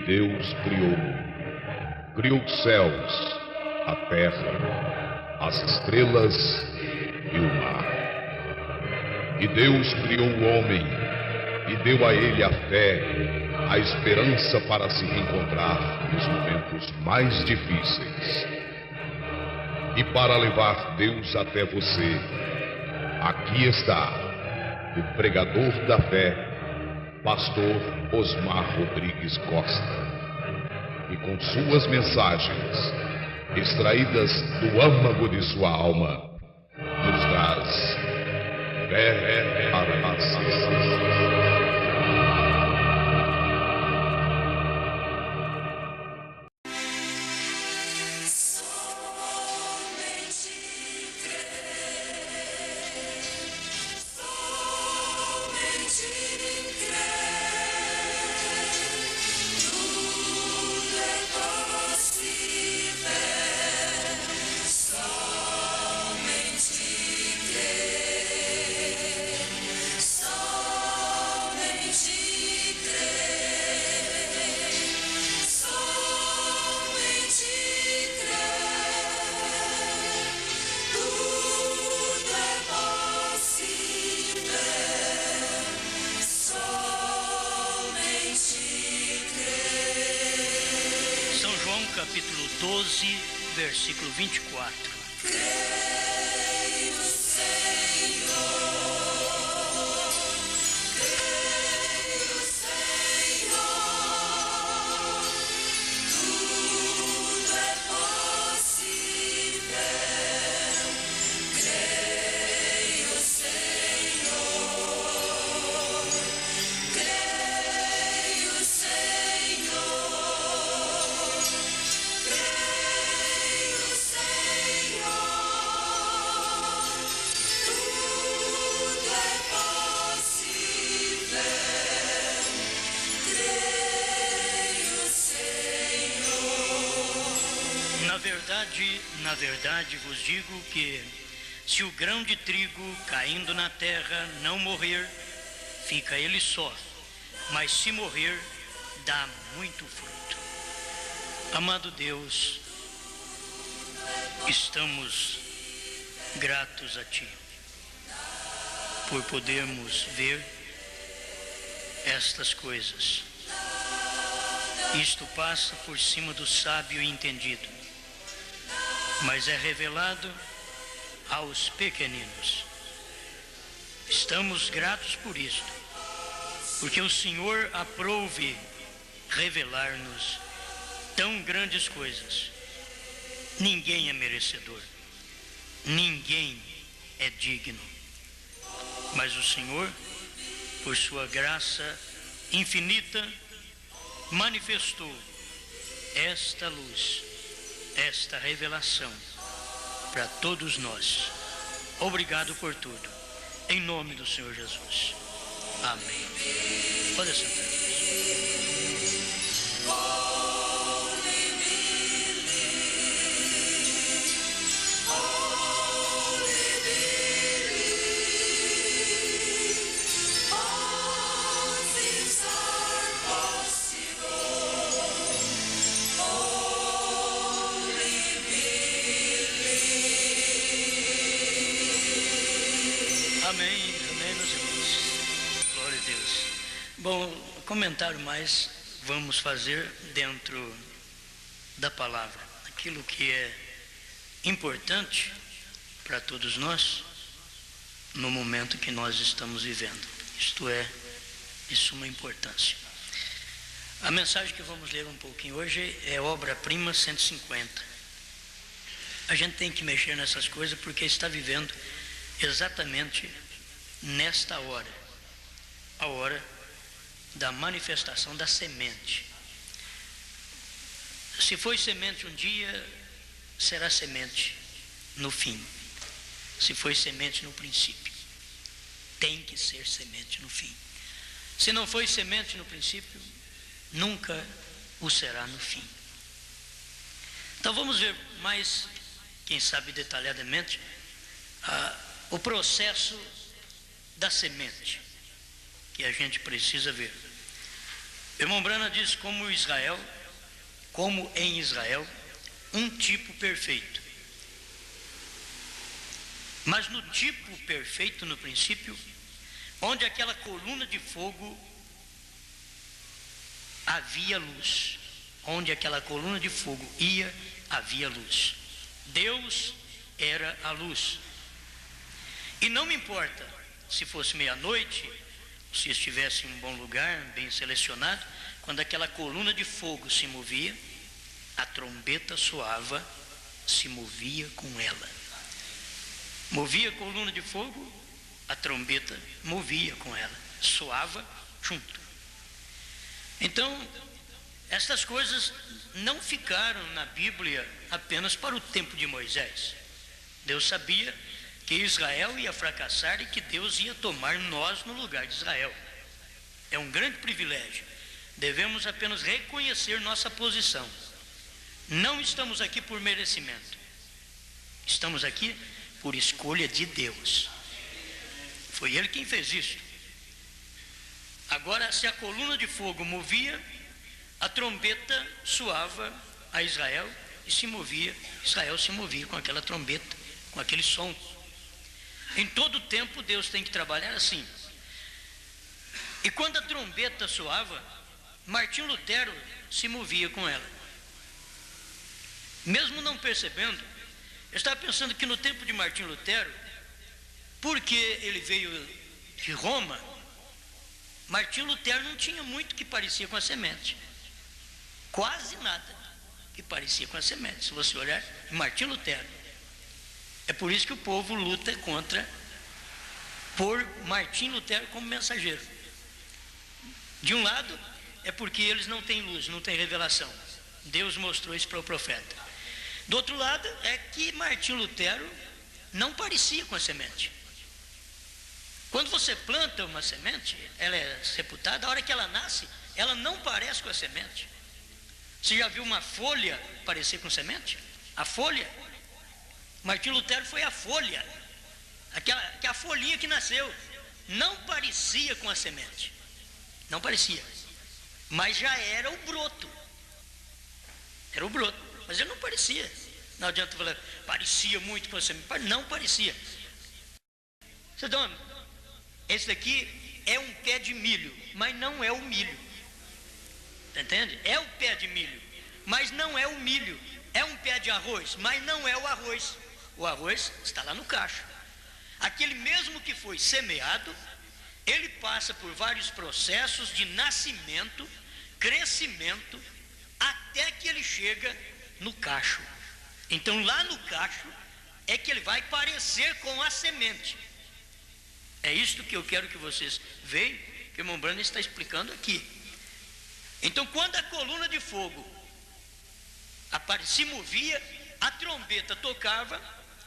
Deus criou os céus, a terra, as estrelas e o mar. E Deus criou o homem e deu a ele a fé, a esperança para se reencontrar nos momentos mais difíceis. E para levar Deus até você, aqui está o pregador da fé, Pastor Osmar Rodrigues Costa. E com suas mensagens, extraídas do âmago de sua alma, nos traz fé para a ciência. Capítulo 12, versículo 24. Na verdade vos digo que, se o grão de trigo caindo na terra não morrer, fica ele só, mas se morrer, dá muito fruto. Amado Deus, estamos gratos a Ti, por podermos ver estas coisas. Isto passa por cima do sábio e entendido, mas é revelado aos pequeninos. Estamos gratos por isto, porque o Senhor aprouve revelar-nos tão grandes coisas. Ninguém é merecedor, ninguém é digno, mas o Senhor, por sua graça infinita, manifestou esta luz, esta revelação para todos nós. Obrigado por tudo, em nome do Senhor Jesus. Amém. Pode sentar. Bom, comentário mais vamos fazer dentro da palavra, aquilo que é importante para todos nós no momento que nós estamos vivendo. Isto é de suma importância. A mensagem que vamos ler um pouquinho hoje é Obra-prima 150. A gente tem que mexer nessas coisas porque está vivendo exatamente nesta hora, a hora da manifestação da semente. Se foi semente um dia, será semente no fim. Se foi semente no princípio, tem que ser semente no fim. Se não foi semente no princípio, nunca o será no fim. Então vamos ver mais, quem sabe detalhadamente, o processo da semente, que a gente precisa ver. Irmão Brana diz como em Israel, um tipo perfeito. Mas no tipo perfeito, no princípio, onde aquela coluna de fogo havia luz. Onde aquela coluna de fogo ia, havia luz. Deus era a luz. E não me importa se fosse meia-noite, se estivesse em um bom lugar, bem selecionado, quando aquela coluna de fogo se movia, a trombeta soava, se movia com ela. Movia a coluna de fogo, a trombeta movia com ela, soava junto. Então, estas coisas não ficaram na Bíblia apenas para o tempo de Moisés. Deus sabia que Israel ia fracassar e que Deus ia tomar nós no lugar de Israel. É um grande privilégio. Devemos apenas reconhecer nossa posição. Não estamos aqui por merecimento. Estamos aqui por escolha de Deus. Foi Ele quem fez isso. Agora, se a coluna de fogo movia, a trombeta soava a Israel e se movia. Israel se movia com aquela trombeta, com aquele som. Em todo tempo Deus tem que trabalhar assim. E quando a trombeta soava, Martinho Lutero se movia com ela. Mesmo não percebendo, eu estava pensando que no tempo de Martinho Lutero, porque ele veio de Roma, Martinho Lutero não tinha muito que parecia com a semente. Quase nada que parecia com a semente, se você olhar Martinho Lutero. É por isso que o povo luta por Martinho Lutero como mensageiro. De um lado, é porque eles não têm luz, não têm revelação. Deus mostrou isso para o profeta. Do outro lado, é que Martinho Lutero não parecia com a semente. Quando você planta uma semente, ela é sepultada, a hora que ela nasce, ela não parece com a semente. Você já viu uma folha parecer com semente? A folha. Martinho Lutero foi a folha, aquela folhinha que nasceu. Não parecia com a semente. Não parecia. Mas já era o broto. Era o broto. Mas ele não parecia. Não adianta falar, parecia muito com a semente. Não parecia. Então, esse daqui é um pé de milho, mas não é o milho. Entende? É o pé de milho, mas não é o milho. É um pé de arroz, mas não é o arroz. O arroz está lá no cacho. Aquele mesmo que foi semeado, ele passa por vários processos de nascimento, crescimento, até que ele chega no cacho. Então lá no cacho é que ele vai parecer com a semente. É isto que eu quero que vocês vejam, que o irmão Brana está explicando aqui. Então, quando a coluna de fogo se movia, a trombeta tocava,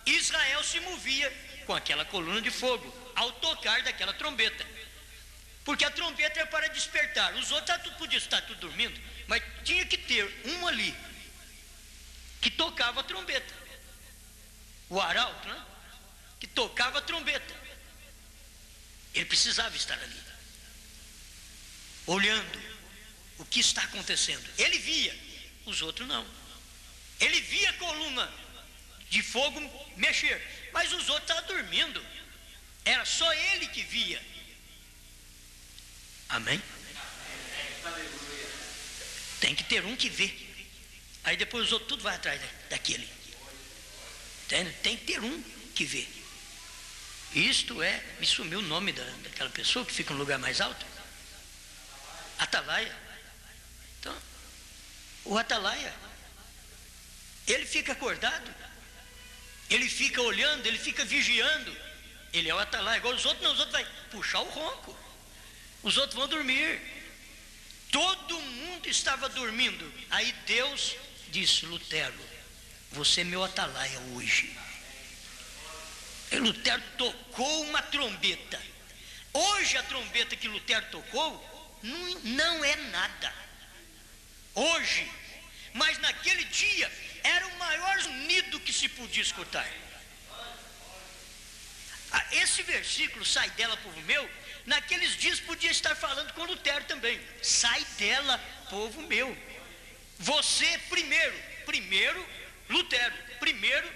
Israel se movia com aquela coluna de fogo, ao tocar daquela trombeta. Porque a trombeta é para despertar. Os outros podiam estar tudo dormindo, mas tinha que ter um ali que tocava a trombeta. O arauto, né? Que tocava a trombeta. Ele precisava estar ali, olhando o que está acontecendo. Ele via, os outros não. Ele via a coluna de fogo mexer, mas os outros estavam dormindo. Era só ele que via. Amém? Tem que ter um que vê. Aí depois os outros tudo vai atrás daquele. Entende? Tem que ter um que vê. Isto é, me sumiu o nome daquela pessoa que fica no lugar mais alto. Atalaia. Então, o atalaia, ele fica acordado, ele fica olhando, ele fica vigiando. Ele é o atalaia. Agora os outros não, os outros vão puxar o ronco. Os outros vão dormir. Todo mundo estava dormindo. Aí Deus disse: Lutero, você é meu atalaia hoje. E Lutero tocou uma trombeta. Hoje a trombeta que Lutero tocou não é nada. Hoje, mas naquele dia era o maior sonido que se podia escutar. Esse versículo, sai dela, povo meu, naqueles dias podia estar falando com Lutero também. Sai dela, povo meu. Você primeiro, Lutero, primeiro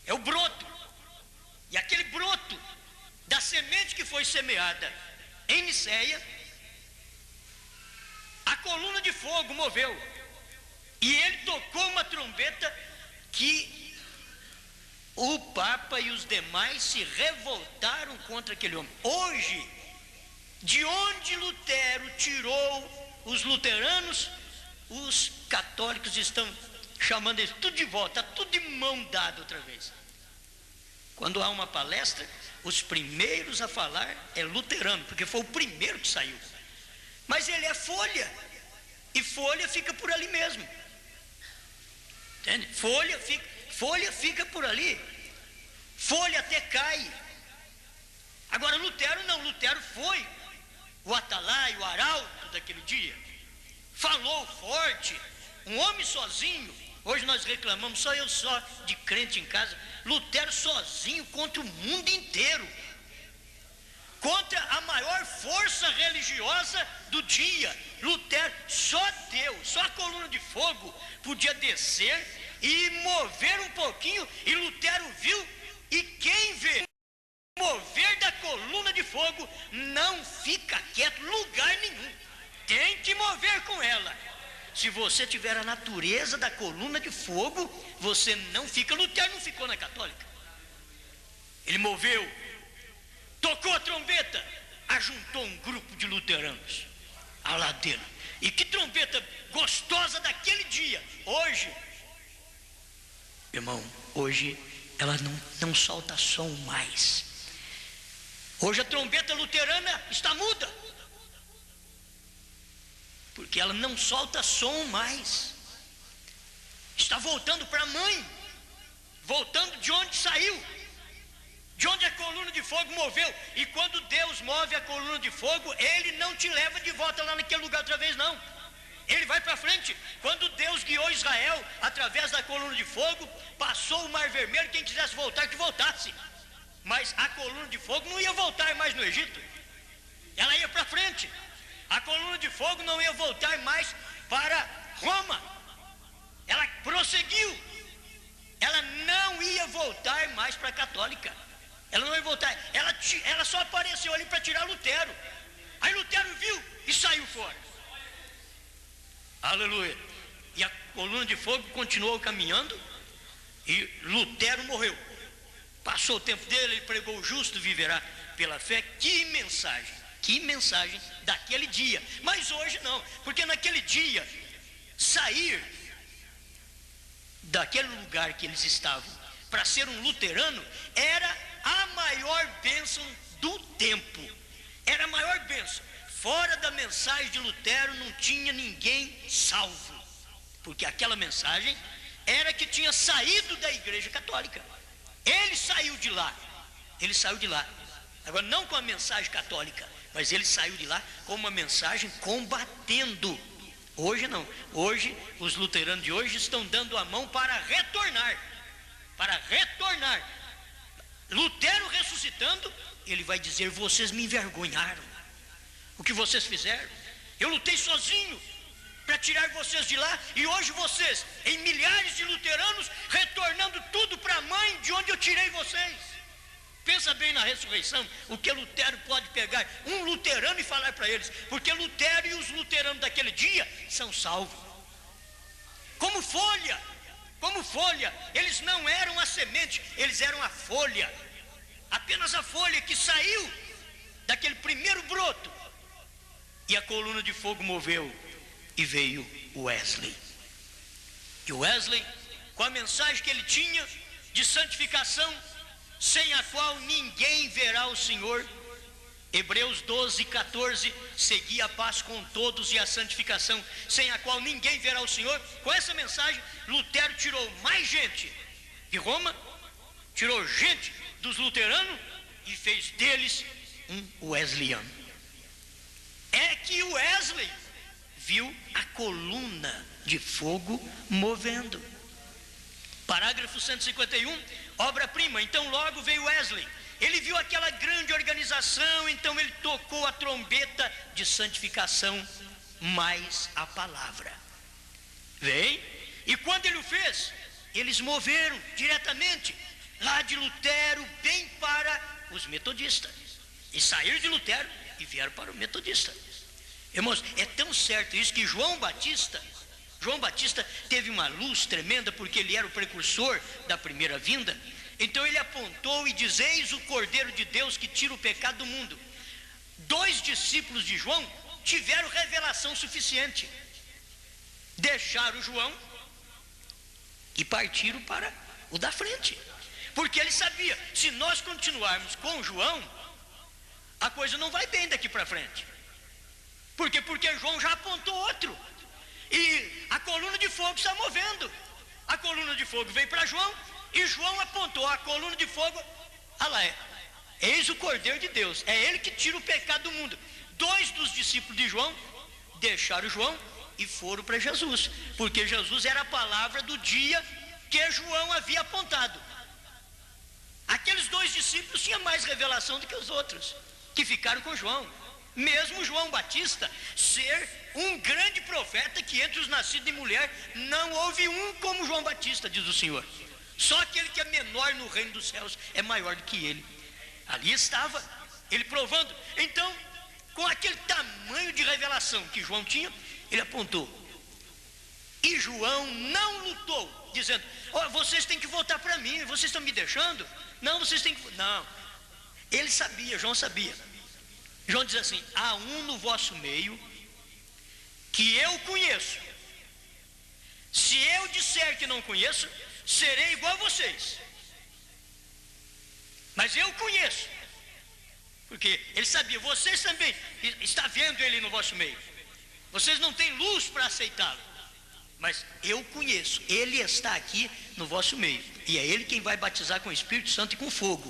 é o broto. E aquele broto da semente que foi semeada em Nicéia, a coluna de fogo moveu. E ele tocou uma trombeta que o Papa e os demais se revoltaram contra aquele homem. Hoje, de onde Lutero tirou os luteranos, os católicos estão chamando eles tudo de volta, está tudo de mão dada outra vez. Quando há uma palestra, os primeiros a falar é luterano, porque foi o primeiro que saiu. Mas ele é folha, e folha fica por ali mesmo. Entende? Folha fica por ali. Folha até cai. Agora Lutero não, Lutero foi o atalaia, o arauto daquele dia. Falou forte, um homem sozinho. Hoje nós reclamamos, só de crente em casa. Lutero sozinho contra o mundo inteiro, contra a maior força religiosa do dia. Lutero, só Deus, só a coluna de fogo podia descer e mover um pouquinho, e Lutero viu, e quem vê o mover da coluna de fogo não fica quieto lugar nenhum, tem que mover com ela. Se você tiver a natureza da coluna de fogo, você não fica. Lutero não ficou na católica, ele moveu, tocou a trombeta, ajuntou um grupo de luteranos à ladeira. E que trombeta gostosa daquele dia. Hoje, irmão, hoje ela não solta som mais. Hoje a trombeta luterana está muda, porque ela não solta som mais. Está voltando para a mãe, voltando de onde saiu, de onde a coluna de fogo moveu. E quando Deus move a coluna de fogo, Ele não te leva de volta lá naquele lugar outra vez, não. Ele vai para frente. Quando Deus guiou Israel através da coluna de fogo, passou o Mar Vermelho, quem quisesse voltar, que voltasse. Mas a coluna de fogo não ia voltar mais no Egito, ela ia para frente. A coluna de fogo não ia voltar mais para Roma, ela prosseguiu. Ela não ia voltar mais para a católica, ela não ia voltar, ela só apareceu ali para tirar Lutero. Aí Lutero viu e saiu fora. Aleluia. E a coluna de fogo continuou caminhando, e Lutero morreu. Passou o tempo dele, ele pregou: o justo viverá pela fé. Que mensagem daquele dia. Mas hoje não, porque naquele dia, sair daquele lugar que eles estavam para ser um luterano era a maior bênção do tempo. Era a maior bênção. Fora da mensagem de Lutero não tinha ninguém salvo, porque aquela mensagem era que tinha saído da igreja católica. Ele saiu de lá. Agora não com a mensagem católica, mas ele saiu de lá com uma mensagem combatendo. Hoje não. Hoje os luteranos de hoje estão dando a mão para retornar. Lutero ressuscitando, ele vai dizer: vocês me envergonharam. O que vocês fizeram? Eu lutei sozinho para tirar vocês de lá, e hoje vocês, em milhares de luteranos, retornando tudo para a mãe de onde eu tirei vocês. Pensa bem na ressurreição, o que Lutero pode pegar um luterano e falar para eles, porque Lutero e os luteranos daquele dia são salvos. Como folha, eles não eram a semente, eles eram a folha, apenas a folha que saiu daquele primeiro broto, e a coluna de fogo moveu, e veio Wesley. E Wesley, com a mensagem que ele tinha de santificação, sem a qual ninguém verá o Senhor, Hebreus 12:14, seguir a paz com todos e a santificação, sem a qual ninguém verá o Senhor. Com essa mensagem, Lutero tirou mais gente de Roma, tirou gente dos luteranos e fez deles um wesleyano. É que Wesley viu a coluna de fogo movendo. Parágrafo 151, obra-prima. Então logo veio Wesley, ele viu aquela grande organização, então ele tocou a trombeta de santificação, mais a palavra. Vem, e quando ele o fez, eles moveram diretamente lá de Lutero bem para os metodistas, e saíram de Lutero e vieram para o metodista. Irmãos, é tão certo isso que João Batista teve uma luz tremenda, porque ele era o precursor da primeira vinda. Então ele apontou e diz: eis o Cordeiro de Deus que tira o pecado do mundo. 2 discípulos de João tiveram revelação suficiente, deixaram João e partiram para o da frente, porque ele sabia, se nós continuarmos com João, a coisa não vai bem daqui para frente. Por quê? Porque João já apontou outro, e a coluna de fogo está movendo. A coluna de fogo veio para João, e João apontou a coluna de fogo. Olha lá, eis o Cordeiro de Deus, é ele que tira o pecado do mundo. 2 dos discípulos de João deixaram João e foram para Jesus, porque Jesus era a palavra do dia que João havia apontado. Aqueles 2 discípulos tinham mais revelação do que os outros, que ficaram com João. Mesmo João Batista ser um grande profeta, que entre os nascidos de mulher não houve um como João Batista, diz o Senhor. Só aquele que é menor no reino dos céus é maior do que ele. Ali estava ele provando. Então, com aquele tamanho de revelação que João tinha, ele apontou. E João não lutou, dizendo: vocês têm que voltar para mim, vocês estão me deixando? Não, vocês têm que... Não, ele sabia, João sabia. João diz assim: há um no vosso meio que eu conheço. Se eu disser que não conheço, serei igual a vocês. Mas eu conheço, porque ele sabia, vocês também está vendo ele no vosso meio. Vocês não têm luz para aceitá-lo, mas eu conheço, ele está aqui no vosso meio, e é ele quem vai batizar com o Espírito Santo e com fogo.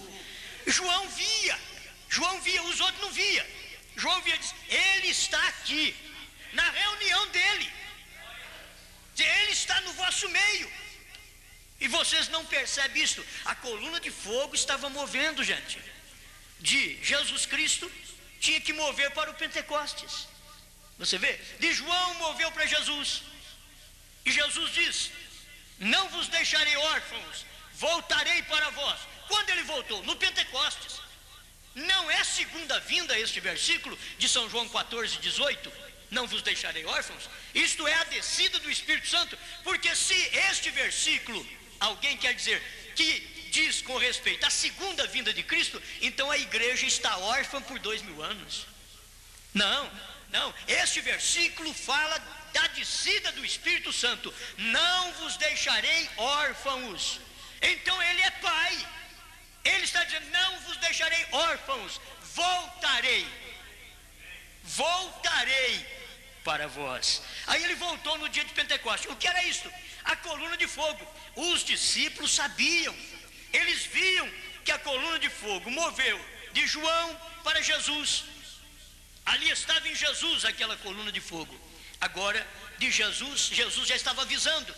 João via, os outros não via. João via e disse: ele está aqui, na reunião dele, ele está no vosso meio, e vocês não percebem isso. A coluna de fogo estava movendo, gente, de Jesus Cristo, tinha que mover para o Pentecostes. Você vê, de João moveu para Jesus, e Jesus diz: não vos deixarei órfãos, voltarei para vós. Quando ele voltou? No Pentecostes. Não é segunda vinda este versículo de São João 14:18, não vos deixarei órfãos. Isto é a descida do Espírito Santo, porque se este versículo alguém quer dizer que diz com respeito à segunda vinda de Cristo, então a igreja está órfã por 2000 anos. Não, este versículo fala da descida do Espírito Santo. Não vos deixarei órfãos. Então ele é pai. Ele está dizendo: não vos deixarei órfãos, voltarei para vós. Aí ele voltou no dia de Pentecostes. O que era isso? A coluna de fogo. Os discípulos sabiam, eles viam que a coluna de fogo moveu de João para Jesus. Ali estava em Jesus aquela coluna de fogo. Agora, de Jesus já estava avisando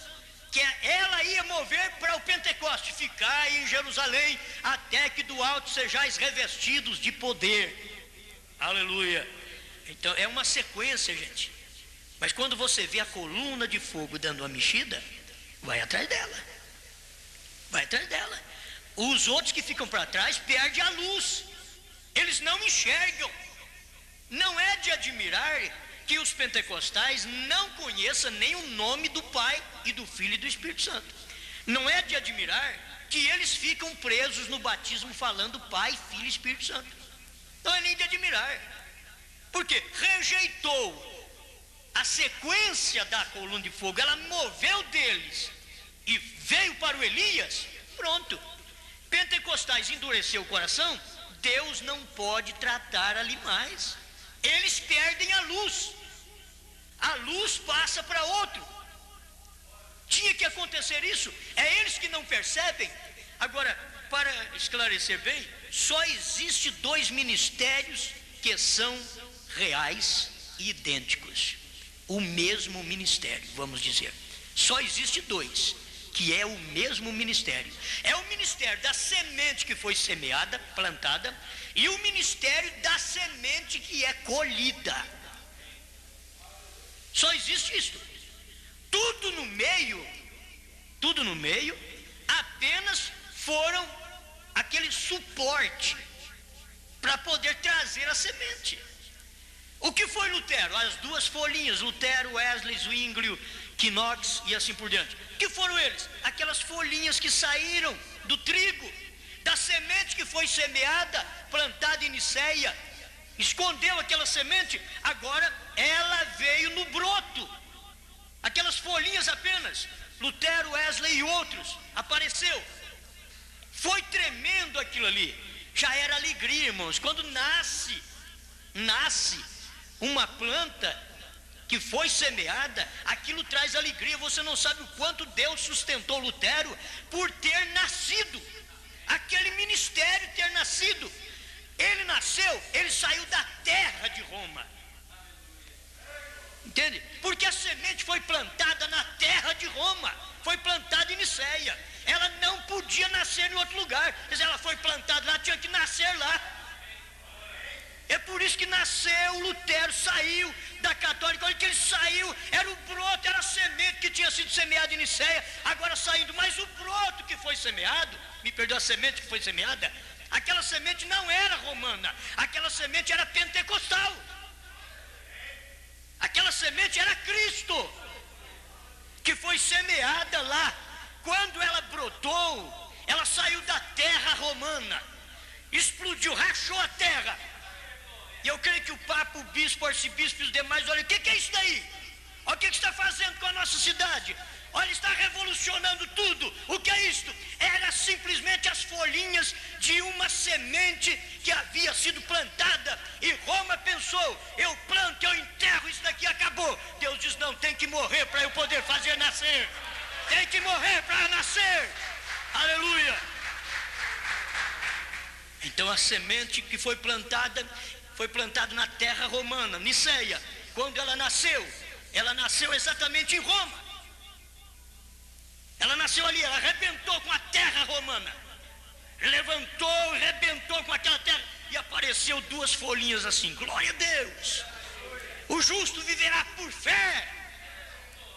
que ela ia mover para o Pentecoste: ficai em Jerusalém até que do alto sejais revestidos de poder. Aleluia. Então é uma sequência, gente. Mas quando você vê a coluna de fogo dando uma mexida, vai atrás dela. Os outros que ficam para trás perdem a luz, eles não enxergam. Não é de admirar que os pentecostais não conheçam nem o nome do Pai e do Filho e do Espírito Santo. Não é de admirar que eles ficam presos no batismo falando Pai, Filho e Espírito Santo. Não é nem de admirar, porque rejeitou a sequência da coluna de fogo. Ela moveu deles e veio para o Elias. Pronto, pentecostais endureceu o coração, Deus não pode tratar ali mais. Eles perdem a luz passa para outro. Tinha que acontecer isso, é eles que não percebem. Agora, para esclarecer bem, só existe 2 ministérios que são reais e idênticos. O mesmo ministério, vamos dizer. Só existe 2, que é o mesmo ministério. É o ministério da semente que foi semeada, plantada, e o ministério da semente que é colhida. Só existe isso. Tudo no meio, apenas foram aquele suporte para poder trazer a semente. O que foi Lutero? As duas folhinhas, Lutero, Wesley, Zwinglio, Knox e assim por diante. O que foram eles? Aquelas folhinhas que saíram do trigo, da semente que foi semeada, plantada em Niceia, escondeu aquela semente, agora ela veio no broto. Aquelas folhinhas apenas, Lutero, Wesley e outros, apareceu. Foi tremendo aquilo ali. Já era alegria, irmãos. Quando nasce uma planta que foi semeada, aquilo traz alegria. Você não sabe o quanto Deus sustentou Lutero por ter nascido, aquele ministério ter nascido. Ele nasceu, ele saiu da terra de Roma, entende? Porque a semente foi plantada na terra de Roma, foi plantada em Niceia. Ela não podia nascer em outro lugar, mas ela foi plantada lá, tinha que nascer lá. É por isso que nasceu Lutero, saiu da católica. Olha que ele saiu, era o broto, era a semente que tinha sido semeada em Niceia, agora saindo. Mas o broto que foi semeado, me perdoa, a semente que foi semeada, aquela semente não era romana, aquela semente era pentecostal, aquela semente era Cristo, que foi semeada lá. Quando ela brotou, ela saiu da terra romana, explodiu, rachou a terra. E eu creio que o Papa, o Bispo, o Arcebispo e os demais, olha, o que é isso daí? Olha o que está fazendo com a nossa cidade. Olha, está revolucionando tudo. O que é isto? Era simplesmente as folhinhas de uma semente que havia sido plantada. E Roma pensou, eu planto, eu enterro, isso daqui acabou. Deus diz, não, tem que morrer para eu poder fazer nascer. Tem que morrer para nascer. Aleluia. Então a semente que foi plantada na terra romana, Niceia. Quando ela nasceu exatamente em Roma. Ela nasceu ali, ela arrebentou com a terra romana. Levantou, arrebentou com aquela terra. E apareceu duas folhinhas assim, glória a Deus. O justo viverá por fé.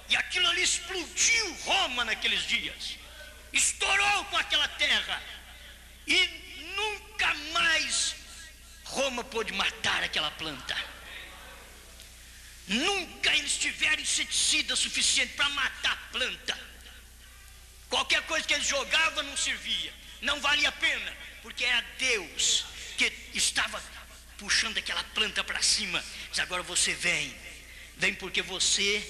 E aquilo ali explodiu Roma naqueles dias. Estourou com aquela terra. E nunca mais Roma pôde matar aquela planta. Nunca eles tiveram inseticida suficiente para matar a planta. Qualquer coisa que eles jogavam não servia, não valia a pena, porque era Deus que estava puxando aquela planta para cima. Mas agora você vem porque você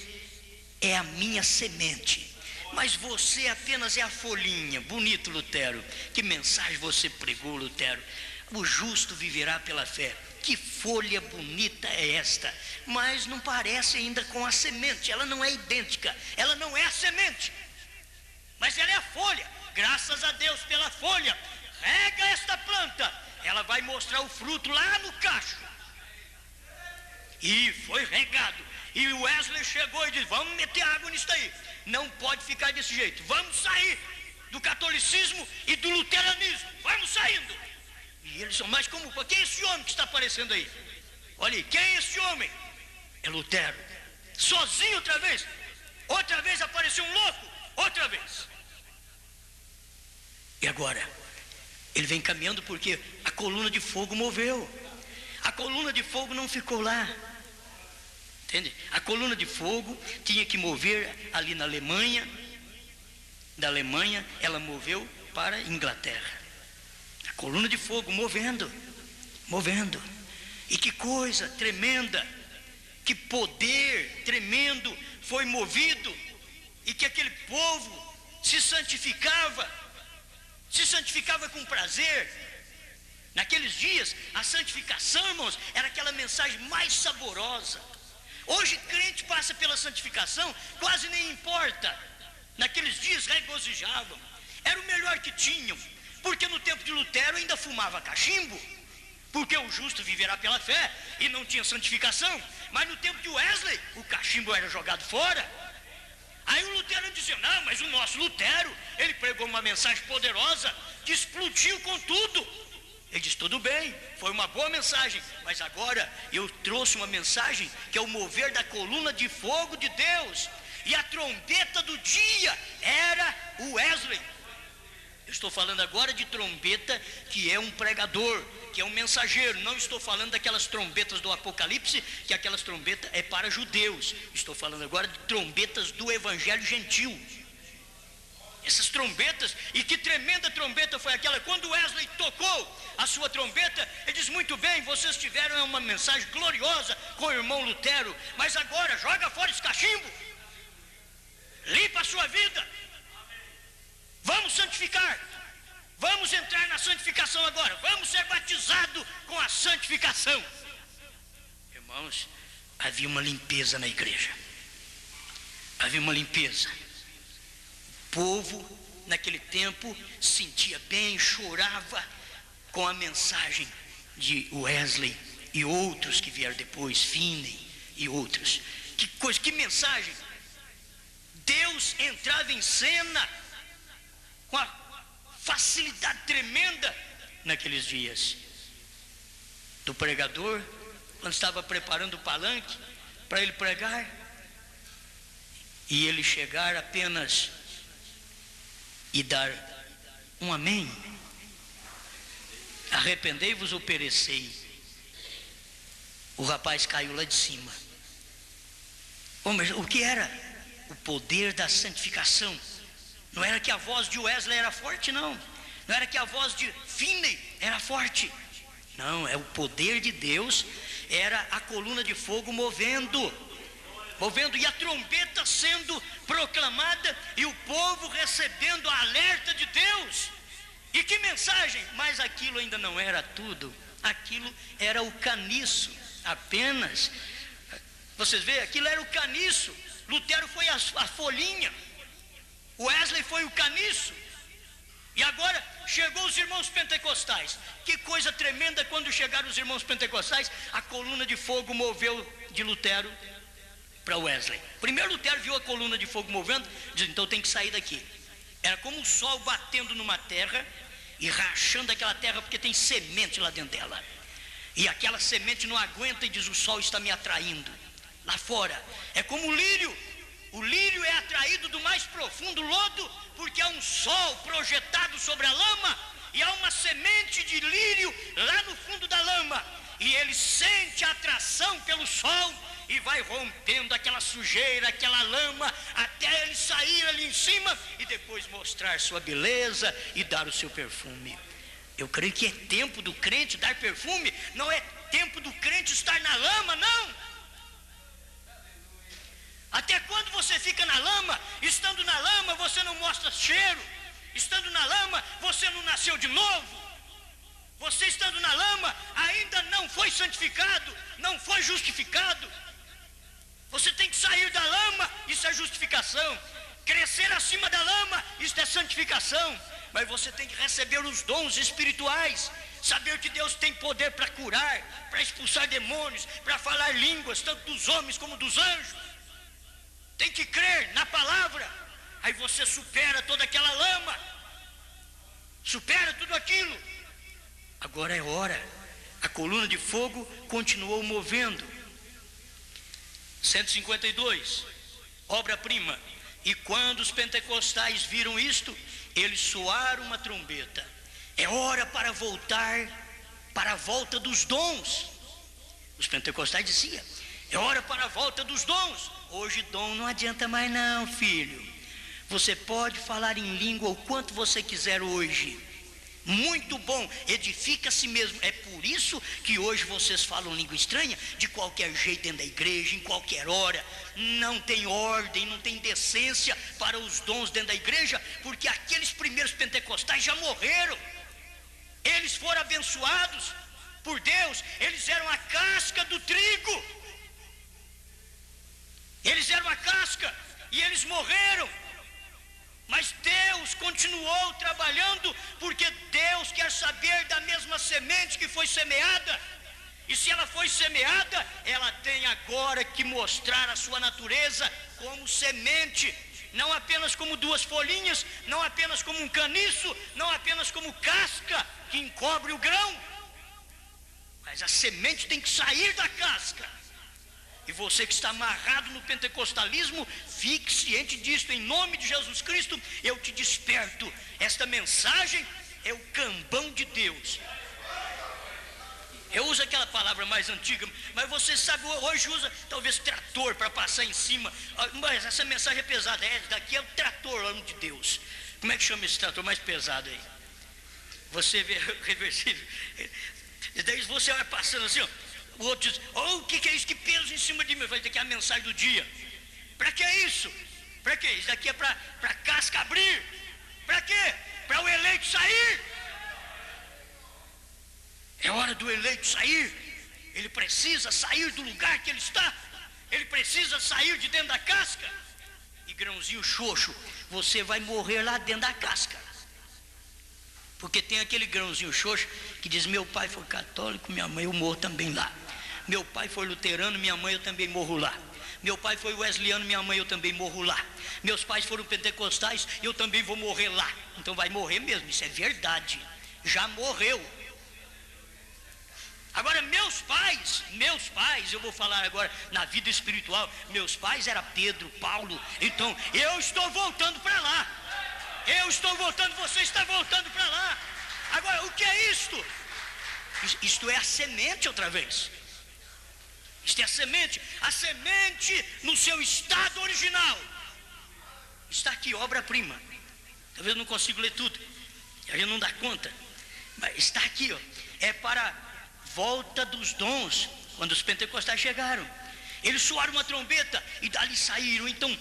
é a minha semente. Mas você apenas é a folhinha. Bonito, Lutero. Que mensagem você pregou, Lutero? O justo viverá pela fé. Que folha bonita é esta? Mas não parece ainda com a semente. Ela não é idêntica. Ela não é a semente, mas ela é a folha. Graças a Deus pela folha. Rega esta planta, ela vai mostrar o fruto lá no cacho. E foi regado. E o Wesley chegou e disse, vamos meter água nisso aí. Não pode ficar desse jeito. Vamos sair do catolicismo e do luteranismo. Vamos saindo. E eles são mais como, quem é esse homem que está aparecendo aí? Olha aí, quem é esse homem? É Lutero. Sozinho outra vez. Outra vez apareceu um louco. Outra vez. E agora? Ele vem caminhando porque a coluna de fogo moveu. A coluna de fogo não ficou lá. Entende? A coluna de fogo tinha que mover ali na Alemanha. Da Alemanha ela moveu para a Inglaterra. A coluna de fogo movendo. E que coisa tremenda. Que poder tremendo foi movido. E que aquele povo se santificava com prazer. Naqueles dias, a santificação, irmãos, era aquela mensagem mais saborosa. Hoje, crente passa pela santificação, quase nem importa. Naqueles dias, regozijavam. Era o melhor que tinham. Porque no tempo de Lutero ainda fumava cachimbo. Porque o justo viverá pela fé e não tinha santificação. Mas no tempo de Wesley, o cachimbo era jogado fora. Aí o Lutero dizia: não, mas o nosso Lutero, ele pregou uma mensagem poderosa que explodiu com tudo. Ele diz: tudo bem, foi uma boa mensagem, mas agora eu trouxe uma mensagem que é o mover da coluna de fogo de Deus, e a trombeta do dia era o Wesley. Eu estou falando agora de trombeta que é um pregador, que é um mensageiro. Não estou falando daquelas trombetas do Apocalipse, que aquelas trombetas é para judeus. Estou falando agora de trombetas do evangelho gentil. Essas trombetas, e que tremenda trombeta foi aquela. Quando Wesley tocou a sua trombeta, ele diz: muito bem, vocês tiveram uma mensagem gloriosa com o irmão Lutero, mas agora joga fora esse cachimbo, limpa a sua vida, vamos santificar, vamos entrar na santificação agora, vamos ser batizados com a santificação. Irmãos, havia uma limpeza na igreja, havia uma limpeza. O povo naquele tempo sentia bem, chorava com a mensagem de Wesley e outros que vieram depois, Finney e outros. Que coisa, que mensagem! Deus entrava em cena com a facilidade tremenda naqueles dias. Do pregador, quando estava preparando o palanque para ele pregar, e ele chegar apenas e dar um amém: arrependei-vos ou perecei. O rapaz caiu lá de cima. Mas o que era? O poder da santificação. Não era que a voz de Wesley era forte, não. Não era que a voz de Finney era forte. Não, é o poder de Deus. Era a coluna de fogo movendo, e a trombeta sendo proclamada, e o povo recebendo a alerta de Deus. E que mensagem! Mas aquilo ainda não era tudo. Aquilo era o caniço apenas. Vocês veem, aquilo era o caniço. Lutero foi a folhinha, Wesley foi o caniço. E agora chegou os irmãos pentecostais. Que coisa tremenda! Quando chegaram os irmãos pentecostais, a coluna de fogo moveu de Lutero para Wesley. Primeiro Lutero viu a coluna de fogo movendo, diz: então tem que sair daqui. Era como o sol batendo numa terra e rachando aquela terra, porque tem semente lá dentro dela, e aquela semente não aguenta e diz: o sol está me atraindo lá fora. É como o lírio é atraído do mais profundo lodo, porque há um sol projetado sobre a lama, e há uma semente de lírio lá no fundo da lama, e ele sente a atração pelo sol e vai rompendo aquela sujeira, aquela lama, até ele sair ali em cima e depois mostrar sua beleza e dar o seu perfume. Eu creio que é tempo do crente dar perfume, não é tempo do crente estar na lama, não. Até quando você fica na lama? Estando na lama você não mostra cheiro, estando na lama você não nasceu de novo. Você estando na lama ainda não foi santificado, não foi justificado. Você tem que sair da lama, isso é justificação. Crescer acima da lama, isso é santificação. Mas você tem que receber os dons espirituais, saber que Deus tem poder para curar, para expulsar demônios, para falar línguas, tanto dos homens como dos anjos. Tem que crer na palavra. Aí você supera toda aquela lama, supera tudo aquilo. Agora é hora. A coluna de fogo continuou movendo. 152, obra-prima. E quando os pentecostais viram isto, eles soaram uma trombeta. É hora para voltar para a volta dos dons. Os pentecostais diziam: é hora para a volta dos dons. Hoje dom não adianta mais não, filho. Você pode falar em língua o quanto você quiser hoje. Muito bom, edifica a si mesmo. É por isso que hoje vocês falam língua estranha de qualquer jeito dentro da igreja, em qualquer hora. Não tem ordem, não tem decência para os dons dentro da igreja, porque aqueles primeiros pentecostais já morreram. Eles foram abençoados por Deus, eles eram a casca do trigo. Eles eram a casca e eles morreram. Mas Deus continuou trabalhando, porque Deus quer saber da mesma semente que foi semeada. E se ela foi semeada, ela tem agora que mostrar a sua natureza como semente. não apenas como duas folhinhas, não apenas como um caniço, não apenas como casca que encobre o grão, mas a semente tem que sair da casca. E você que está amarrado no pentecostalismo, fique ciente disto, em nome de Jesus Cristo, eu te desperto. Esta mensagem é o cambão de Deus. Eu uso aquela palavra mais antiga, mas você sabe, hoje usa talvez trator para passar em cima. Mas essa mensagem é pesada, daqui é o trator lá de Deus. Como é que chama esse trator mais pesado aí? Você vê reversível. E daí você vai passando assim, ó, o outro diz, oh, o que é isso, que peso em cima de mim? Eu falei, daqui é a mensagem do dia. Para que é isso? Para quê? Isso daqui é para a casca abrir. Para quê? Para o eleito sair. É hora do eleito sair. Ele precisa sair do lugar que ele está. Ele precisa sair de dentro da casca. E grãozinho xoxo, você vai morrer lá dentro da casca. Porque tem aquele grãozinho xoxo que diz, meu pai foi católico, minha mãe, eu morro também lá. Meu pai foi luterano, minha mãe, eu também morro lá. Meu pai foi wesleyano, minha mãe, eu também morro lá. Meus pais foram pentecostais, eu também vou morrer lá. Então vai morrer mesmo, isso é verdade. Já morreu. Agora meus pais, eu vou falar agora na vida espiritual, meus pais eram Pedro, Paulo, então eu estou voltando para lá. Eu estou voltando, você está voltando para lá. Agora, o que é isto? Isto é a semente outra vez. Isto é a semente no seu estado original. Está aqui, obra-prima. Talvez eu não consiga ler tudo, a gente não dá conta, mas está aqui, ó. É para volta dos dons. Quando os pentecostais chegaram, eles soaram uma trombeta e dali saíram. Então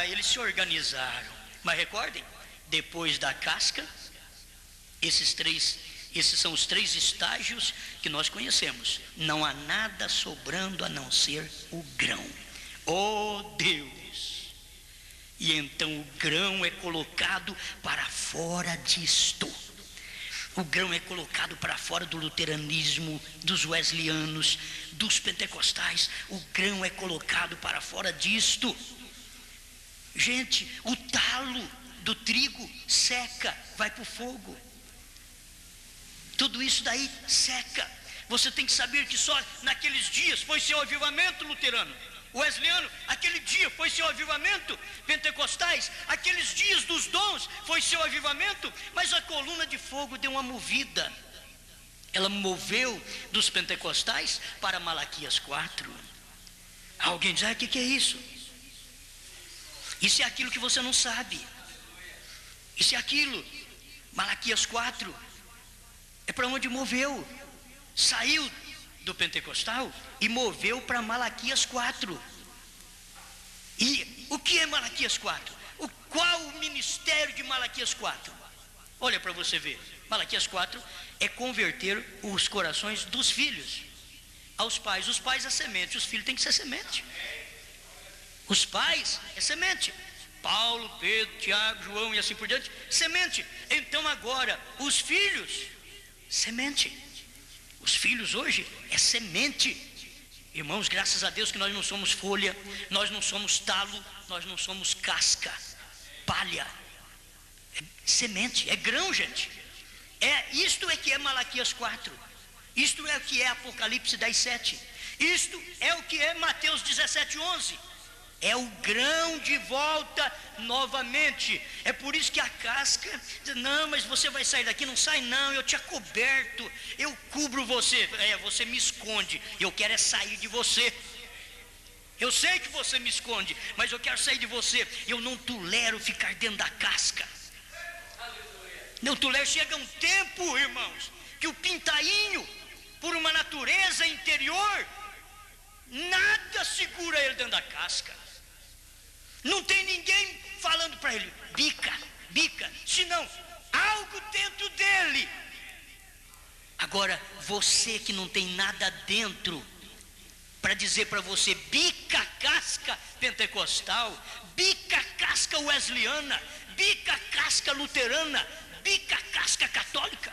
eles se organizaram. Mas recordem, depois da casca, esses são os 3 estágios que nós conhecemos. Não há nada sobrando a não ser o grão. Oh Deus! E então o grão é colocado para fora disto. O grão é colocado para fora do luteranismo, dos wesleyanos, dos pentecostais. O grão é colocado para fora disto. Gente, o talo do trigo seca, vai para o fogo. Tudo isso daí seca. Você tem que saber que só naqueles dias foi seu avivamento luterano. Wesleyano, aquele dia foi seu avivamento. Pentecostais, aqueles dias dos dons foi seu avivamento. Mas a coluna de fogo deu uma movida. Ela moveu dos pentecostais para Malaquias 4. Alguém diz, o que é isso? Isso é aquilo que você não sabe. Isso é aquilo. Malaquias 4 é para onde moveu. Saiu do pentecostal e moveu para Malaquias 4. E o que é Malaquias 4? Qual o ministério de Malaquias 4? Olha para você ver. Malaquias 4 é converter os corações dos filhos aos pais. Os pais é semente, os filhos têm que ser semente. Os pais é semente. Paulo, Pedro, Tiago, João e assim por diante, semente. Então agora, os filhos, semente. Os filhos hoje é semente. Irmãos, graças a Deus que nós não somos folha, nós não somos talo, nós não somos casca, palha. É semente, é grão, gente. Isto é que é Malaquias 4. Isto é o que é Apocalipse 10:7. Isto é o que é Mateus 17:11. É o grão de volta novamente. É por isso que a casca diz, não, mas você vai sair daqui. Não sai não, eu te acoberto, eu cubro você. Você me esconde, eu quero é sair de você. Eu sei que você me esconde, mas eu quero sair de você. Eu não tolero ficar dentro da casca. Não tolero. Chega um tempo, irmãos, que o pintainho, por uma natureza interior, nada segura ele dentro da casca. Não tem ninguém falando para ele, bica, senão algo dentro dele. Agora, você que não tem nada dentro para dizer para você, bica a casca pentecostal, bica a casca wesleyana, bica a casca luterana, bica a casca católica.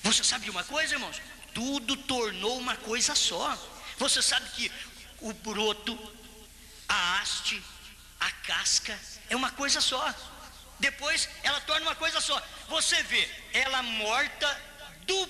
Você sabe de uma coisa, irmãos? Tudo tornou uma coisa só. Você sabe que o broto a haste, a casca, é uma coisa só. Depois ela torna uma coisa só. Você vê ela morta do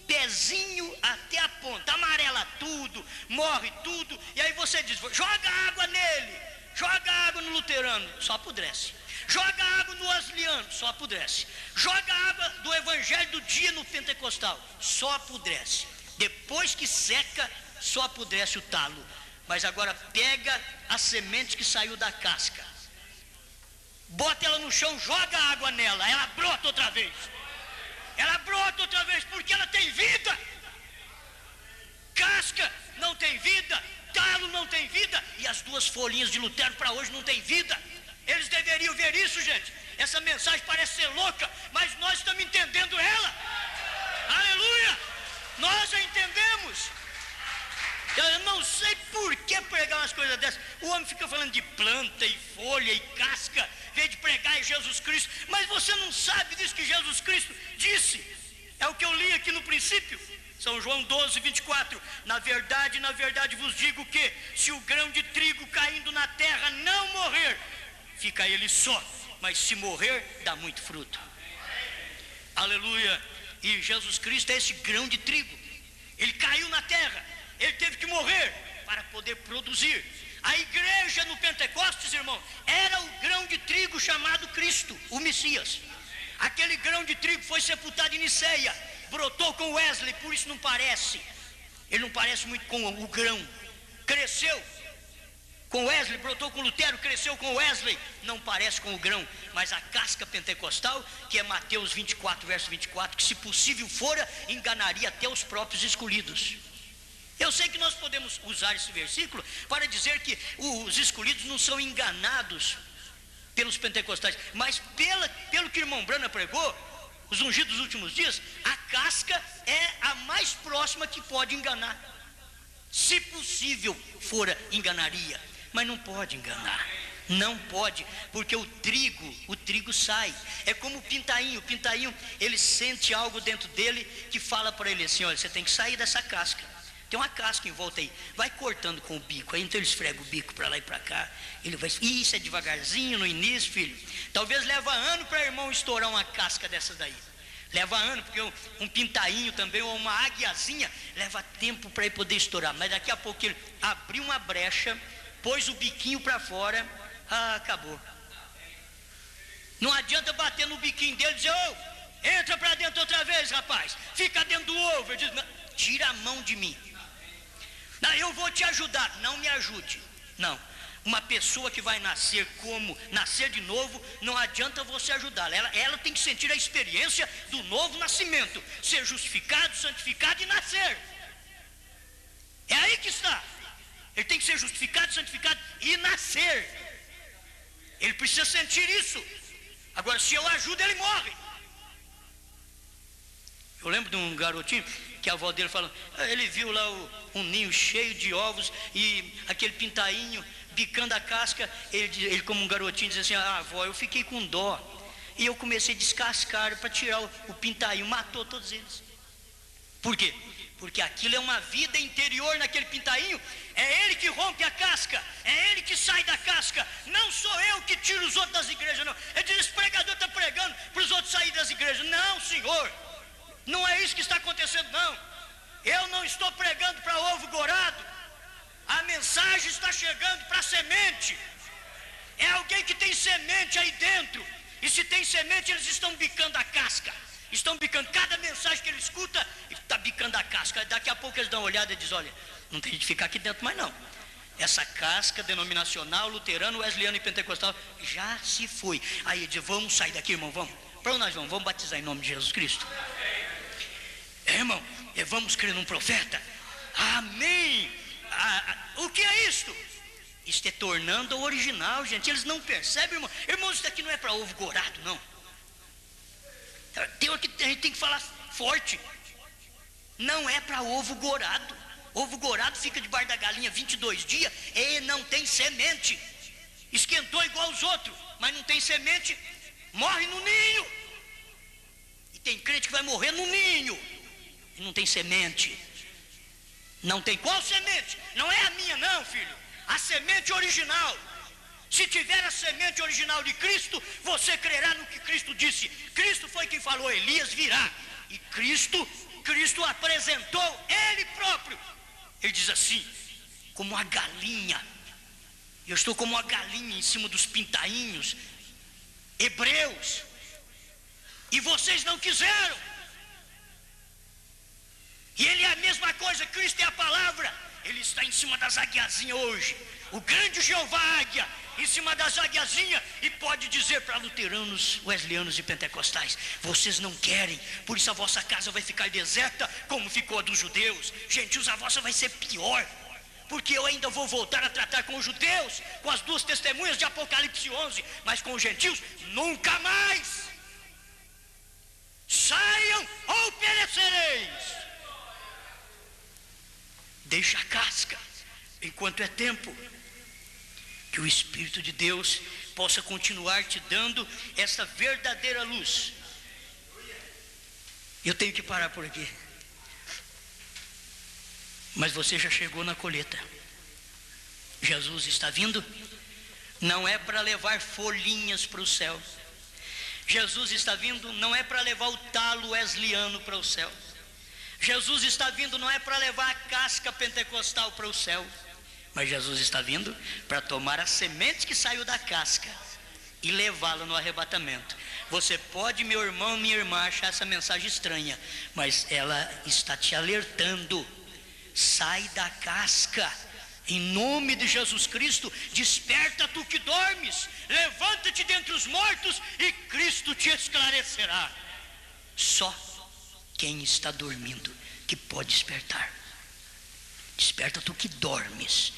pezinho até a ponta, amarela tudo, morre tudo, e aí você diz, joga água nele, joga água no luterano, só apodrece. Joga água no wesleyano, só apodrece. Joga água do evangelho do dia no pentecostal, só apodrece. Depois que seca, só apodrece o talo. Mas agora pega a semente que saiu da casca, bota ela no chão, joga água nela, ela brota outra vez. Ela brota outra vez porque ela tem vida. Casca não tem vida, talo não tem vida, e as duas folhinhas de Lutero para hoje não tem vida. Eles deveriam ver isso, gente. Essa mensagem parece ser louca, mas nós estamos entendendo ela. Aleluia! Nós a entendemos. Eu não sei por que pregar umas coisas dessas. O homem fica falando de planta e folha e casca, em vez de pregar em Jesus Cristo. Mas você não sabe disso que Jesus Cristo disse. É o que eu li aqui no princípio. São João 12, 24. Na verdade vos digo que se o grão de trigo caindo na terra não morrer, fica ele só, mas se morrer, dá muito fruto. Aleluia. E Jesus Cristo é esse grão de trigo. Ele caiu na terra, ele teve que morrer para poder produzir. A igreja no Pentecostes, irmão, era o grão de trigo chamado Cristo, o Messias. Aquele grão de trigo foi sepultado em Niceia, brotou com Wesley, por isso não parece. Ele não parece muito com o grão. Cresceu com Wesley, brotou com Lutero, cresceu com Wesley, não parece com o grão, mas a casca pentecostal, que é Mateus 24, verso 24, que se possível fora, enganaria até os próprios escolhidos. Eu sei que nós podemos usar esse versículo para dizer que os escolhidos não são enganados pelos pentecostais, mas pelo que o irmão Brana pregou, os ungidos dos últimos dias, a casca é a mais próxima que pode enganar. Se possível fora, enganaria. Mas não pode enganar, não pode, porque o trigo sai. É como o pintainho, ele sente algo dentro dele que fala para ele assim, olha, você tem que sair dessa casca. Tem uma casca em volta aí, vai cortando com o bico. Aí então ele esfrega o bico para lá e para cá. Ele vai, isso é devagarzinho no início, filho. Talvez leva ano para irmão estourar uma casca dessa daí. Leva ano, porque um pintainho também, ou uma águiazinha, leva tempo para ele poder estourar. Mas daqui a pouco ele abriu uma brecha, pôs o biquinho para fora, acabou. Não adianta bater no biquinho dele e dizer, entra para dentro outra vez, rapaz, fica dentro do ovo. Ele diz, não, tira a mão de mim. Não, eu vou te ajudar. Não me ajude. Não. Uma pessoa que vai nascer de novo, não adianta você ajudá-la. Ela tem que sentir a experiência do novo nascimento, ser justificado, santificado e nascer. É aí que está. Ele tem que ser justificado, santificado e nascer. Ele precisa sentir isso. Agora, se eu ajudo, ele morre. Eu lembro de um garotinho que a avó dele falou, ele viu lá um ninho cheio de ovos e aquele pintainho bicando a casca. Ele como um garotinho, diz assim, avó, eu fiquei com dó e eu comecei a descascar para tirar o pintainho, matou todos eles. Por quê? Porque aquilo é uma vida interior naquele pintainho. É ele que rompe a casca, é ele que sai da casca. Não sou eu que tiro os outros das igrejas, não. Ele diz, esse pregador está pregando para os outros saírem das igrejas. Não, senhor, não é isso que está acontecendo, não. Eu não estou pregando para ovo gorado. A mensagem está chegando para a semente. É alguém que tem semente aí dentro. E se tem semente, eles estão bicando a casca. Estão bicando cada mensagem que ele escuta, está bicando a casca. Daqui a pouco eles dão uma olhada e dizem, olha, não tem de ficar aqui dentro mais não. Essa casca denominacional, luterano, wesleyano e pentecostal já se foi. Aí ele diz, vamos sair daqui, irmão, vamos. Para onde nós vamos? Vamos batizar em nome de Jesus Cristo. Irmão, vamos crer num profeta. Amém. O que é isto? Isto é tornando o original, gente. Eles não percebem, irmão. Irmão, isso daqui não é para ovo gorado, não. A gente tem que falar forte. Não é para ovo gorado. Ovo gorado fica debaixo da galinha 22 dias e não tem semente. Esquentou igual os outros, mas não tem semente, morre no ninho. E tem crente que vai morrer no ninho e não tem semente. Não tem qual semente? Não é a minha não, filho. a semente original. Se tiver a semente original de Cristo, você crerá no que Cristo disse. Cristo foi quem falou, Elias virá. E Cristo apresentou Ele próprio. Ele diz assim, como a galinha, eu estou como uma galinha em cima dos pintainhos hebreus, e vocês não quiseram. E Ele é a mesma coisa, Cristo é a palavra. Ele está em cima das águiazinhas hoje, o grande Jeová águia, em cima das águiazinhas, e pode dizer para luteranos, wesleyanos e pentecostais, vocês não querem, por isso a vossa casa vai ficar deserta, como ficou a dos judeus. Gentios, a vossa vai ser pior, porque eu ainda vou voltar a tratar com os judeus, com as duas testemunhas de Apocalipse 11, mas com os gentios, nunca mais. Saiam ou perecereis. Deixa a casca, enquanto é tempo, que o Espírito de Deus possa continuar te dando essa verdadeira luz. Eu tenho que parar por aqui. Mas você já chegou na colheita. Jesus está vindo. Não é para levar folhinhas para o céu. Jesus está vindo, não é para levar o talo wesleyano para o céu. Jesus está vindo, não é para levar a casca pentecostal para o céu. Mas Jesus está vindo para tomar a semente que saiu da casca e levá-la no arrebatamento. Você pode, meu irmão, minha irmã, achar essa mensagem estranha, mas ela está te alertando. Sai da casca, em nome de Jesus Cristo. Desperta tu que dormes, levanta-te dentre os mortos e Cristo te esclarecerá. Só quem está dormindo que pode despertar. Desperta tu que dormes,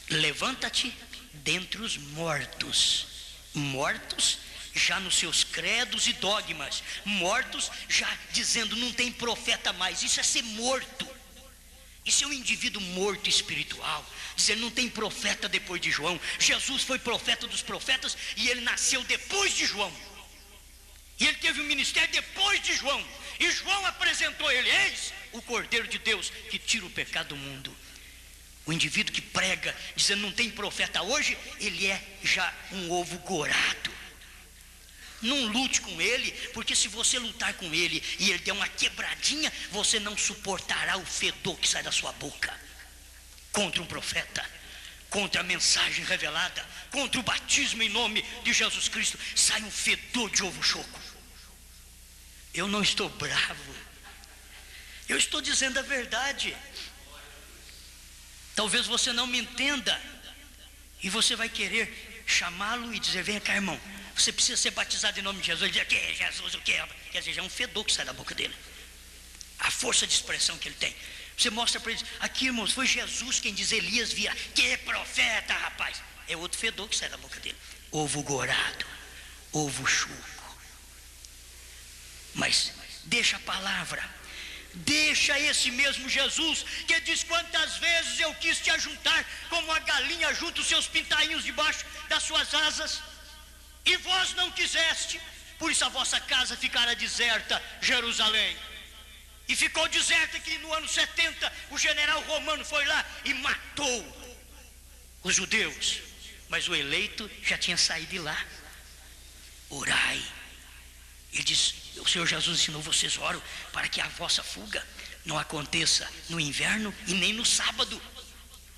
levanta-te dentre os mortos. Mortos já nos seus credos e dogmas, mortos já dizendo não tem profeta mais. Isso é ser morto. Isso é um indivíduo morto espiritual, dizendo não tem profeta depois de João. Jesus foi profeta dos profetas e ele nasceu depois de João, e ele teve um ministério depois de João, e João apresentou ele, eis o Cordeiro de Deus que tira o pecado do mundo. O indivíduo que prega dizendo não tem profeta hoje, ele é já um ovo gorado. Não lute com ele, porque se você lutar com ele e ele der uma quebradinha, você não suportará o fedor que sai da sua boca. Contra um profeta, contra a mensagem revelada, contra o batismo em nome de Jesus Cristo, sai um fedor de ovo choco. Eu não estou bravo, eu estou dizendo a verdade. Talvez você não me entenda, e você vai querer chamá-lo e dizer, vem cá, irmão, você precisa ser batizado em nome de Jesus. Ele diz, que é Jesus, o que é? Quer dizer, já é um fedor que sai da boca dele, a força de expressão que ele tem. Você mostra para eles, aqui, irmãos, foi Jesus quem diz, Elias via, que é profeta, rapaz. É outro fedor que sai da boca dele, ovo gorado, ovo chuco. Mas deixa a palavra, deixa esse mesmo Jesus que diz, quantas vezes eu quis te ajuntar como a galinha junta os seus pintainhos debaixo das suas asas, e vós não quiseste, por isso a vossa casa ficará deserta, Jerusalém. E ficou deserta que no ano 70 o general romano foi lá e matou os judeus, mas o eleito já tinha saído de lá. Orai. Ele diz, o Senhor Jesus ensinou, vocês oram para que a vossa fuga não aconteça no inverno e nem no sábado,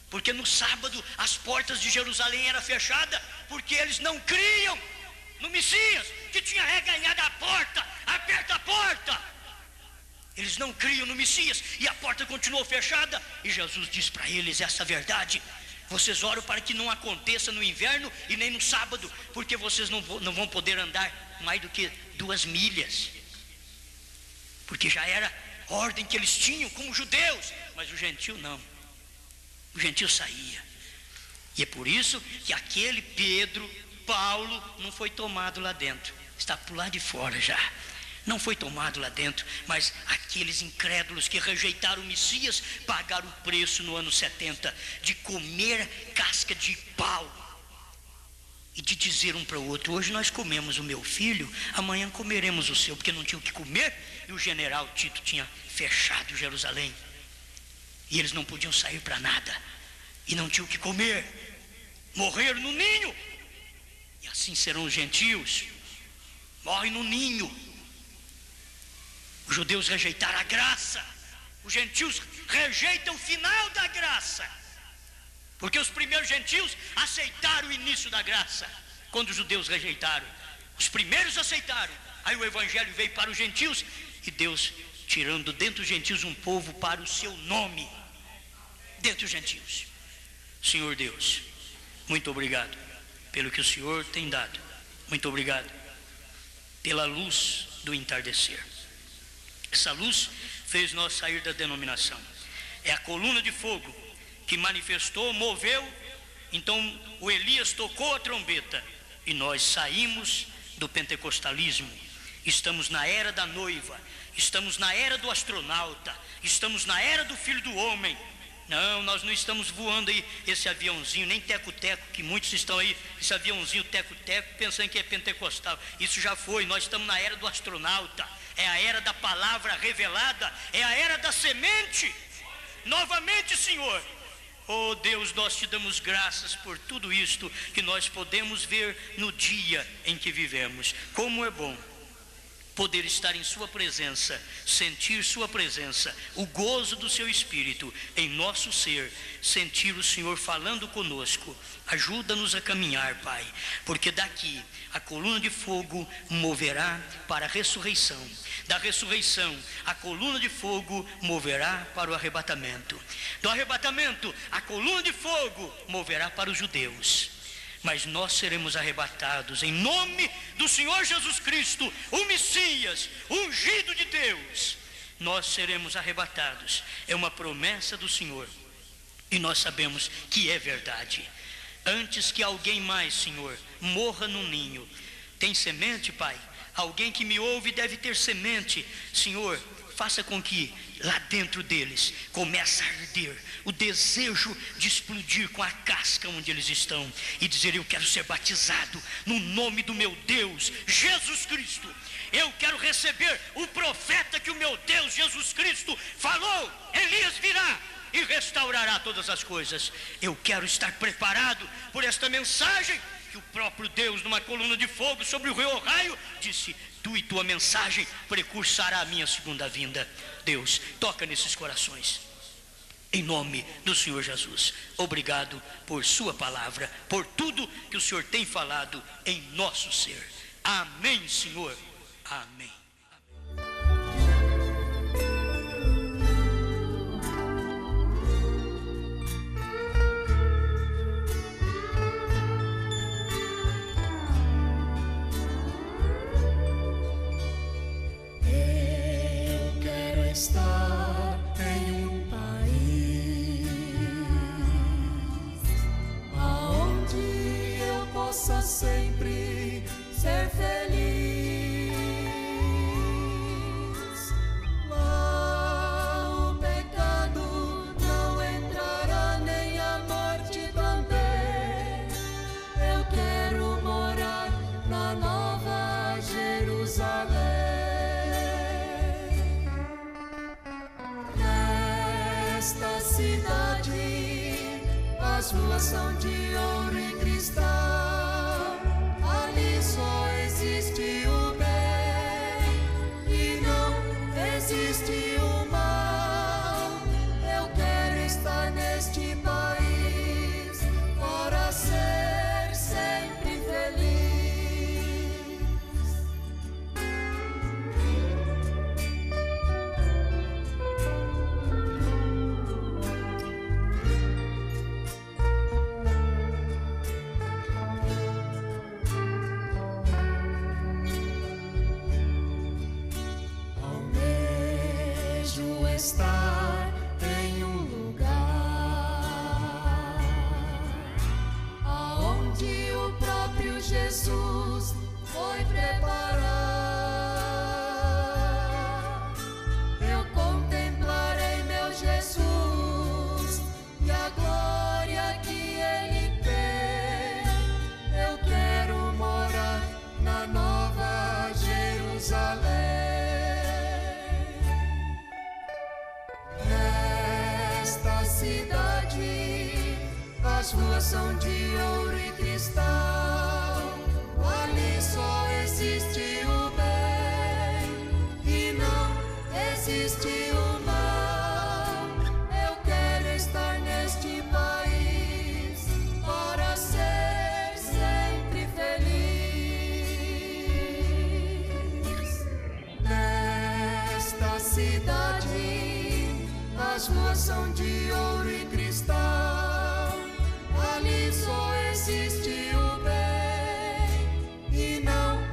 porque no sábado as portas de Jerusalém eram fechadas, porque eles não criam no Messias que tinha reganhado a porta. Aperta a porta. Eles não criam no Messias e a porta continuou fechada, e Jesus diz para eles essa verdade: vocês oram para que não aconteça no inverno e nem no sábado, porque vocês não vão poder andar mais do que 2 milhas, porque já era ordem que eles tinham como judeus, mas o gentio não, o gentio saía. E é por isso que aquele Pedro, Paulo, não foi tomado lá dentro, está por lá de fora já, não foi tomado lá dentro, mas aqueles incrédulos que rejeitaram o Messias pagaram o preço no ano 70 de comer casca de pau e de dizer um para o outro: hoje nós comemos o meu filho, amanhã comeremos o seu, porque não tinham o que comer, e o general Tito tinha fechado Jerusalém e eles não podiam sair para nada. e não tinham o que comer, morreram no ninho. E assim serão os gentios, morrem no ninho. Os judeus rejeitaram a graça, os gentios rejeitam o final da graça, porque os primeiros gentios aceitaram o início da graça, quando os judeus rejeitaram. Os primeiros aceitaram, aí o evangelho veio para os gentios, e Deus tirando dentre os gentios um povo para o seu nome, dentre os gentios. Senhor Deus, muito obrigado pelo que o Senhor tem dado, muito obrigado pela luz do entardecer. Essa luz fez nós sair da denominação, é a coluna de fogo que manifestou, moveu, então o Elias tocou a trombeta e nós saímos do pentecostalismo. Estamos na era da noiva, estamos na era do astronauta, estamos na era do filho do homem. Não, nós não estamos voando aí esse aviãozinho, nem teco-teco, que muitos estão aí, esse aviãozinho teco-teco, pensando que é pentecostal. Isso já foi, nós estamos na era do astronauta, é a era da palavra revelada, é a era da semente. Novamente, Senhor, oh Deus, nós te damos graças por tudo isto que nós podemos ver no dia em que vivemos. Como é bom poder estar em sua presença, sentir sua presença, o gozo do seu Espírito em nosso ser, sentir o Senhor falando conosco. Ajuda-nos a caminhar, Pai, porque daqui a coluna de fogo moverá para a ressurreição, da ressurreição a coluna de fogo moverá para o arrebatamento, do arrebatamento a coluna de fogo moverá para os judeus. Mas nós seremos arrebatados em nome do Senhor Jesus Cristo, o Messias, o ungido de Deus. Nós seremos arrebatados, é uma promessa do Senhor, e nós sabemos que é verdade. Antes que alguém mais, Senhor, morra no ninho, tem semente, Pai? Alguém que me ouve deve ter semente. Senhor, faça com que lá dentro deles comece a arder o desejo de explodir com a casca onde eles estão e dizer: eu quero ser batizado no nome do meu Deus Jesus Cristo. Eu quero receber o profeta que o meu Deus Jesus Cristo falou: Elias virá e restaurará todas as coisas. Eu quero estar preparado por esta mensagem que o próprio Deus, numa coluna de fogo sobre o rio Ohio, disse: tu e tua mensagem precursará a minha segunda vinda. Deus, toca nesses corações, em nome do Senhor Jesus. Obrigado por sua palavra, por tudo que o Senhor tem falado em nosso ser. Amém, Senhor. Amém. Estar em um país aonde eu possa sempre ser feliz. Lá o pecado não entrará, nem a morte também. Eu quero morar na Nova Jerusalém. Esta cidade, as ruas são de ouro e cristal. Ali só existe o bem e não existe o mal. Eu quero estar neste país para ser sempre feliz. Estar em um lugar aonde o próprio Jesus foi preparar. Eu contemplarei meu Jesus e a glória que Ele tem. Eu quero morar na Nova Jerusalém. Esta cidade, As ruas são de ouro e cristal, ali só existe o bem e não existe o mal. Eu quero estar neste país para ser sempre feliz. Nesta cidade, as ruas são de ouro e cristal, ali só existe o bem e não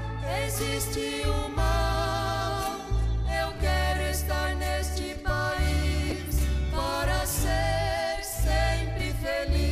existe o mal. Eu quero estar neste país para ser sempre feliz.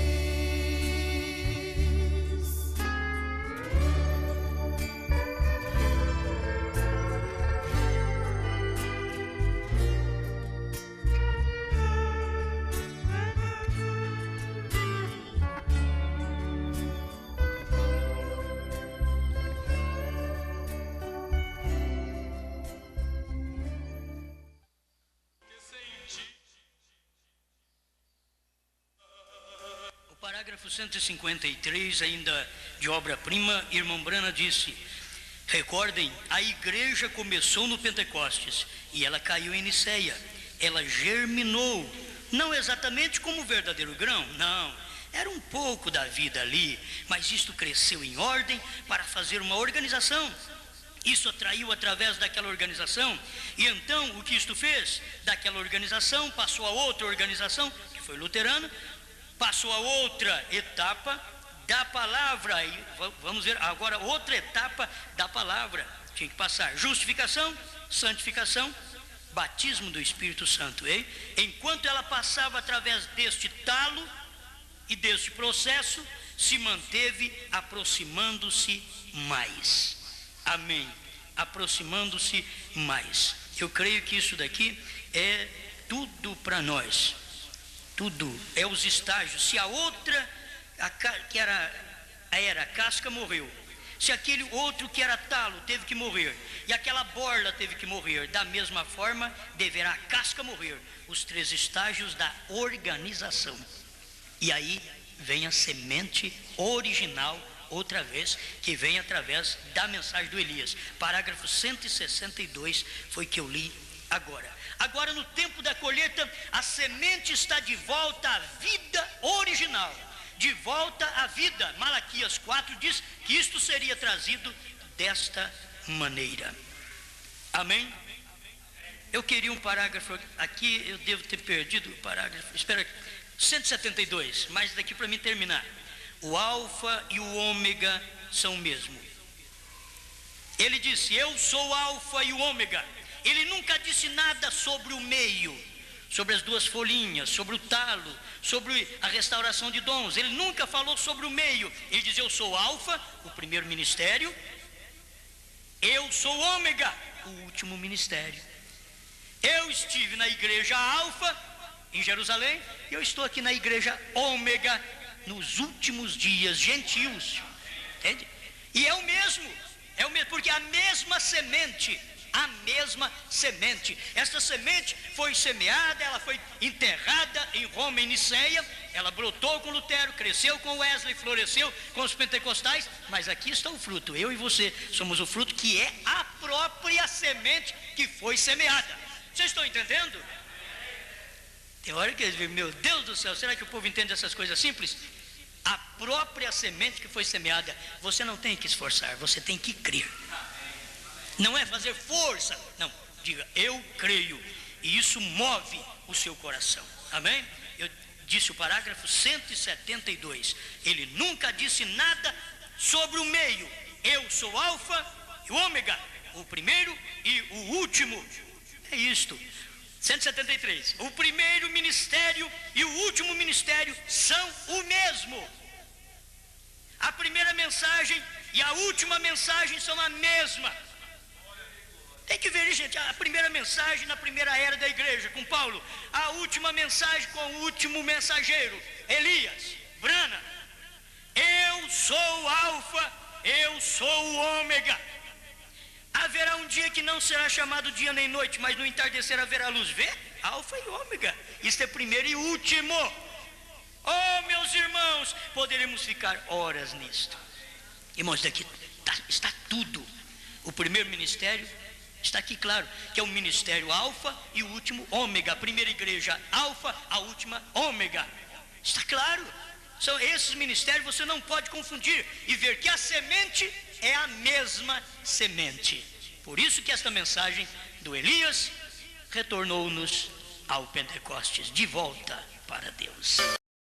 Parágrafo 153, ainda de obra-prima, irmão Brana disse: recordem, a igreja começou no Pentecostes e ela caiu em Niceia. Ela germinou, não exatamente como o verdadeiro grão, não, era um pouco da vida ali, mas isto cresceu em ordem para fazer uma organização. Isso atraiu através daquela organização, e então o que isto fez? Daquela organização passou a outra organização, que foi luterana, passou a outra etapa da palavra, e vamos ver agora outra etapa da palavra. Tinha que passar justificação, santificação, batismo do Espírito Santo. Hein? Enquanto ela passava através deste talo e deste processo, se manteve aproximando-se mais. Amém. Aproximando-se mais. Eu creio que isso daqui é tudo para nós. Tudo é os estágios. Se a outra, que era casca, morreu. Se aquele outro que era talo teve que morrer, e aquela borla teve que morrer, da mesma forma deverá a casca morrer. Os 3 estágios da organização. E aí vem a semente original, outra vez, que vem através da mensagem do Elias. Parágrafo 162 foi que eu li agora. Agora, no tempo da colheita, a semente está de volta à vida original, de volta à vida. Malaquias 4 diz que isto seria trazido desta maneira. Amém? Eu queria um parágrafo aqui, eu devo ter perdido o parágrafo, espera, 172, mas daqui para mim terminar. O alfa e o ômega são o mesmo. Ele disse: eu sou o alfa e o ômega. Ele nunca disse nada sobre o meio, sobre as 2 folhinhas, sobre o talo, sobre a restauração de dons. Ele nunca falou sobre o meio. Ele diz: eu sou alfa, o primeiro ministério, eu sou ômega, o último ministério. Eu estive na igreja alfa em Jerusalém, e eu estou aqui na igreja ômega nos últimos dias, gentios. Entende? E é o mesmo, porque a mesma semente, esta semente foi semeada, ela foi enterrada em Roma, em Niceia, ela brotou com Lutero, cresceu com Wesley, floresceu com os pentecostais, mas aqui está o fruto. Eu e você somos o fruto, que é a própria semente que foi semeada. Vocês estão entendendo? Tem hora que eles dizem: meu Deus do céu, será que o povo entende essas coisas simples? A própria semente que foi semeada. Você não tem que esforçar, você tem que crer. Não é fazer força, não, diga: eu creio, e isso move o seu coração. Amém? Eu disse o parágrafo 172. Ele nunca disse nada sobre o meio. Eu sou alfa e ômega, o primeiro e o último. É isto. 173. O primeiro ministério e o último ministério são o mesmo. A primeira mensagem e a última mensagem são a mesma. Tem que ver, gente, a primeira mensagem na primeira era da igreja com Paulo, a última mensagem com o último mensageiro, Elias, Brana. Eu sou o alfa, eu sou o ômega. Haverá um dia que não será chamado dia nem noite, mas no entardecer haverá luz. Vê? Alfa e ômega. Isto é primeiro e último. Oh, meus irmãos, poderemos ficar horas nisto. Irmãos, daqui está tudo. O primeiro ministério está aqui claro, que é o ministério alfa e o último ômega. A primeira igreja alfa, a última ômega. Está claro. São esses ministérios, você não pode confundir e ver que a semente é a mesma semente. Por isso que esta mensagem do Elias retornou-nos ao Pentecostes, de volta para Deus.